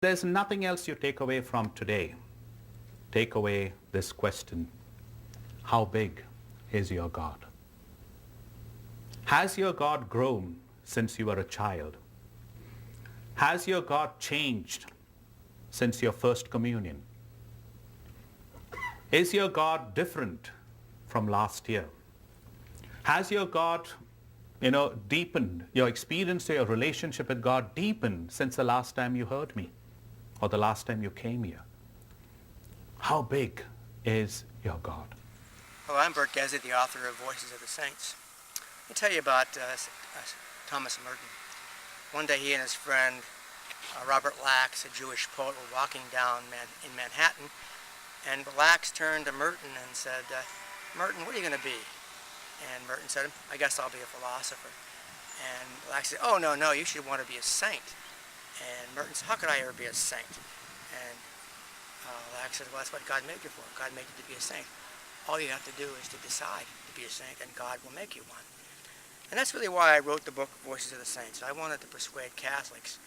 there's nothing else you take away from today, take away this question: how big is your God? Has your God grown since you were a child? Has your God changed since your first communion? Is your God different from last year? Has your God, deepened, your experience, your relationship with God deepened since the last time you heard me or the last time you came here? How big is your God? Well, I'm Bert Gezi, the author of Voices of the Saints. Let me tell you about Thomas Merton. One day he and his friend Robert Lax, a Jewish poet, were walking down in Manhattan, and Lax turned to Merton and said, "Merton, what are you going to be?" And Merton said, "I guess I'll be a philosopher." And Lax said, "Oh, no, you should want to be a saint." And Merton said, "How could I ever be a saint?" And Lax said, "Well, that's what God made you for. God made you to be a saint. All you have to do is to decide to be a saint, and God will make you one." And that's really why I wrote the book Voices of the Saints. I wanted to persuade Catholics,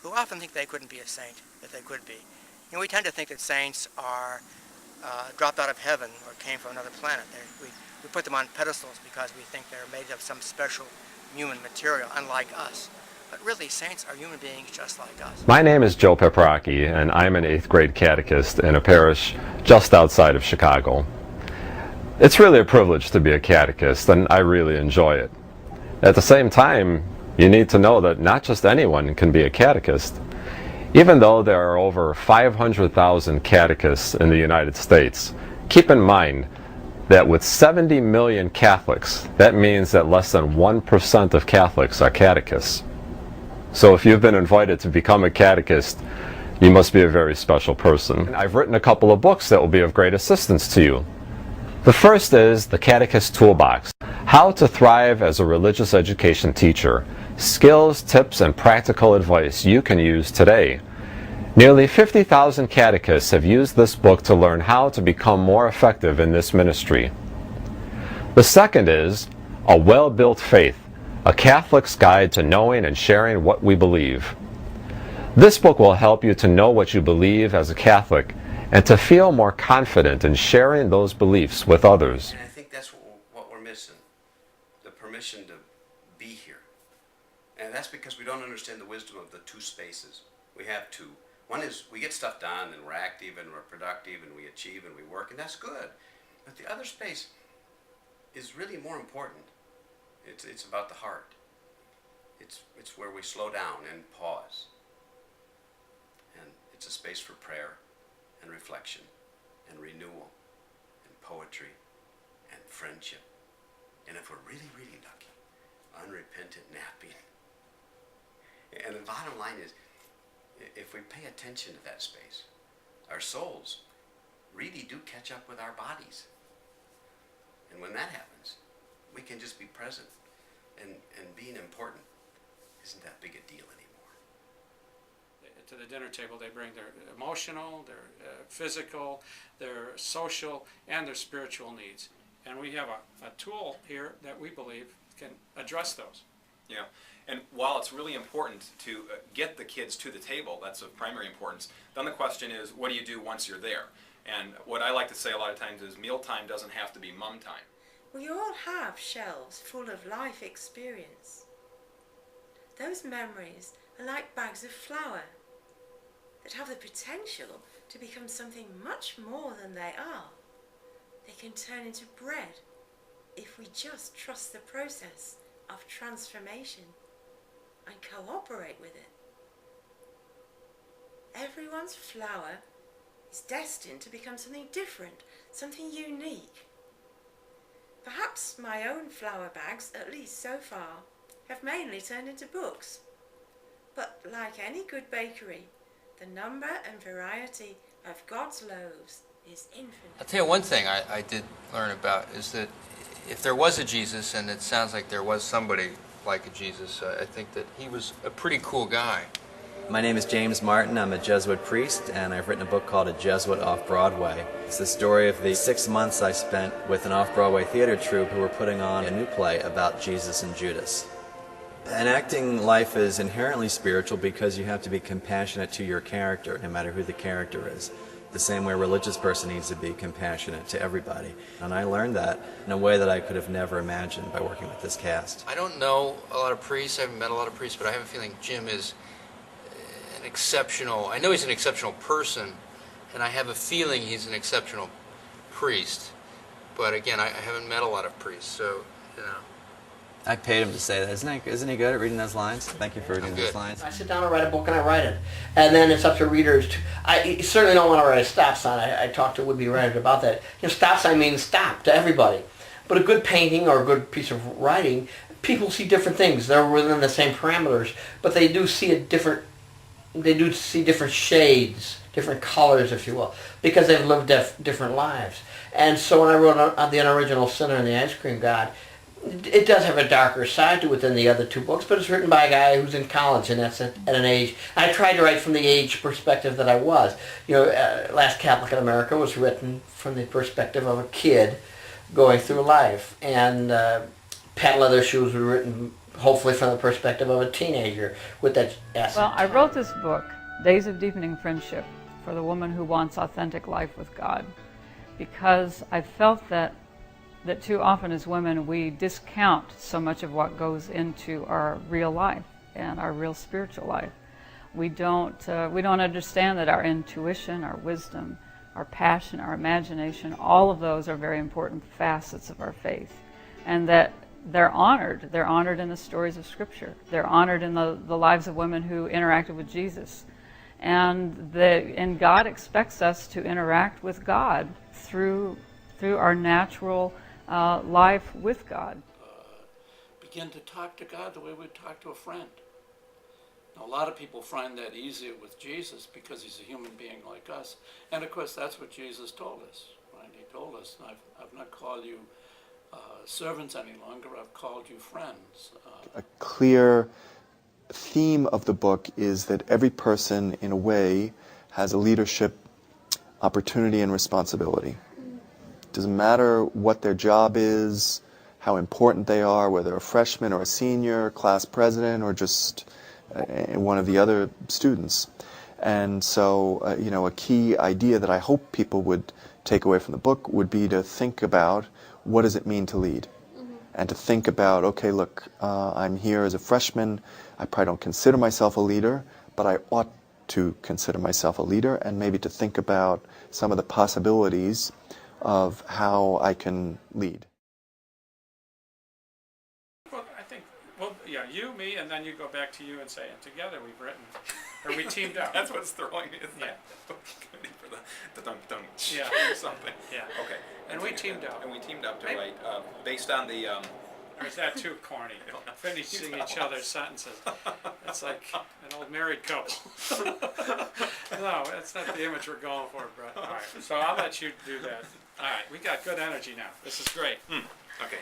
who often think they couldn't be a saint, that they could be. We tend to think that saints are dropped out of heaven or came from another planet. We put them on pedestals because we think they're made of some special human material, unlike us. But really, saints are human beings just like us. My name is Joe Peperacki, and I'm an 8th grade catechist in a parish just outside of Chicago. It's really a privilege to be a catechist, and I really enjoy it. At the same time, you need to know that not just anyone can be a catechist. Even though there are over 500,000 catechists in the United States, keep in mind that with 70 million Catholics, that means that less than 1% of Catholics are catechists. So if you've been invited to become a catechist, you must be a very special person. I've written a couple of books that will be of great assistance to you. The first is The Catechist Toolbox: How to Thrive as a Religious Education Teacher. Skills, tips, and practical advice you can use today. Nearly 50,000 catechists have used this book to learn how to become more effective in this ministry. The second is A Well-Built Faith: A Catholic's Guide to Knowing and Sharing What We Believe. This book will help you to know what you believe as a Catholic and to feel more confident in sharing those beliefs with others. And I think that's what we're missing, the permission to be here. And that's because we don't understand the wisdom of the two spaces. We have two. One is we get stuff done and we're active and we're productive and we achieve and we work, and that's good. But the other space is really more important. It's about the heart. It's where we slow down and pause. And it's a space for prayer and reflection and renewal and poetry and friendship. And if we're really, really lucky, unrepentant napping. And the bottom line is, if we pay attention to that space, our souls really do catch up with our bodies. And when that happens, we can just be present, and being important isn't that big a deal anymore. To the dinner table, they bring their emotional, their physical, their social, and their spiritual needs. And we have a tool here that we believe can address those. Yeah, and while it's really important to get the kids to the table, that's of primary importance, then the question is, what do you do once you're there? And what I like to say a lot of times is mealtime doesn't have to be mum time. We all have shelves full of life experience. Those memories are like bags of flour that have the potential to become something much more than they are. They can turn into bread if we just trust the process of transformation and cooperate with it. Everyone's flour is destined to become something different, something unique. Perhaps my own flour bags, at least so far, have mainly turned into books. But like any good bakery, the number and variety of God's loaves is infinite. I'll tell you one thing I did learn about is that if there was a Jesus, and it sounds like there was somebody like a Jesus, I think that he was a pretty cool guy. My name is James Martin. I'm a Jesuit priest, and I've written a book called A Jesuit Off-Broadway. It's the story of the 6 months I spent with an off-Broadway theater troupe who were putting on a new play about Jesus and Judas. An acting life is inherently spiritual because you have to be compassionate to your character, no matter who the character is. The same way a religious person needs to be compassionate to everybody. And I learned that in a way that I could have never imagined by working with this cast. I don't know a lot of priests, I haven't met a lot of priests, but I have a feeling Jim is an exceptional, I know he's an exceptional person, and I have a feeling he's an exceptional priest. But again, I haven't met a lot of priests, so, you know. I paid him to say that. Isn't he good at reading those lines? Thank you for reading those lines. I sit down and write a book and I write it. And then it's up to readers to... I certainly don't want to write a stop sign. I talk to would-be writers about that. You know, stop sign means stop to everybody. But a good painting or a good piece of writing, people see different things. They're within the same parameters, but they do see different shades, different colors, if you will, because they've lived different lives. And so when I wrote on The Unoriginal Sinner and The Ice Cream God, it does have a darker side to it than the other two books, but it's written by a guy who's in college, and that's at an age. I tried to write from the age perspective that I was. You know, Last Catholic in America was written from the perspective of a kid going through life, and Patent Leather Shoes were written hopefully from the perspective of a teenager with that essence. Well, I wrote this book, Days of Deepening Friendship, for the woman who wants authentic life with God, because I felt that too often as women we discount so much of what goes into our real life and our real spiritual life. We don't understand that our intuition, our wisdom, our passion, our imagination, all of those are very important facets of our faith, and that they're honored. They're honored in the stories of Scripture. They're honored in the lives of women who interacted with Jesus. And God expects us to interact with God through our natural life with God. Begin to talk to God the way we'd talk to a friend. Now, a lot of people find that easier with Jesus because he's a human being like us. And of course, that's what Jesus told us. Right? He told us, I've not called you servants any longer, I've called you friends. A clear theme of the book is that every person, in a way, has a leadership opportunity and responsibility. Doesn't matter what their job is, how important they are, whether a freshman or a senior, class president, or just one of the other students. And so, you know, a key idea that I hope people would take away from the book would be to think about what does it mean to lead? And to think about, okay, look, I'm here as a freshman, I probably don't consider myself a leader, but I ought to consider myself a leader, and maybe to think about some of the possibilities of how I can lead. Well, I think, yeah, you, me, and then you go back to you and say, and together we've written, or we teamed up. That's what's throwing me. Yeah. For the dunk yeah. or something. Yeah. Okay. And we teamed up. And we teamed up to write, based on the... Or is that too corny? Finishing each other's sentences. It's like an old married couple. No, that's not the image we're going for, Brett. All right, so I'll let you do that. All right, we got good energy now. This is great. Okay.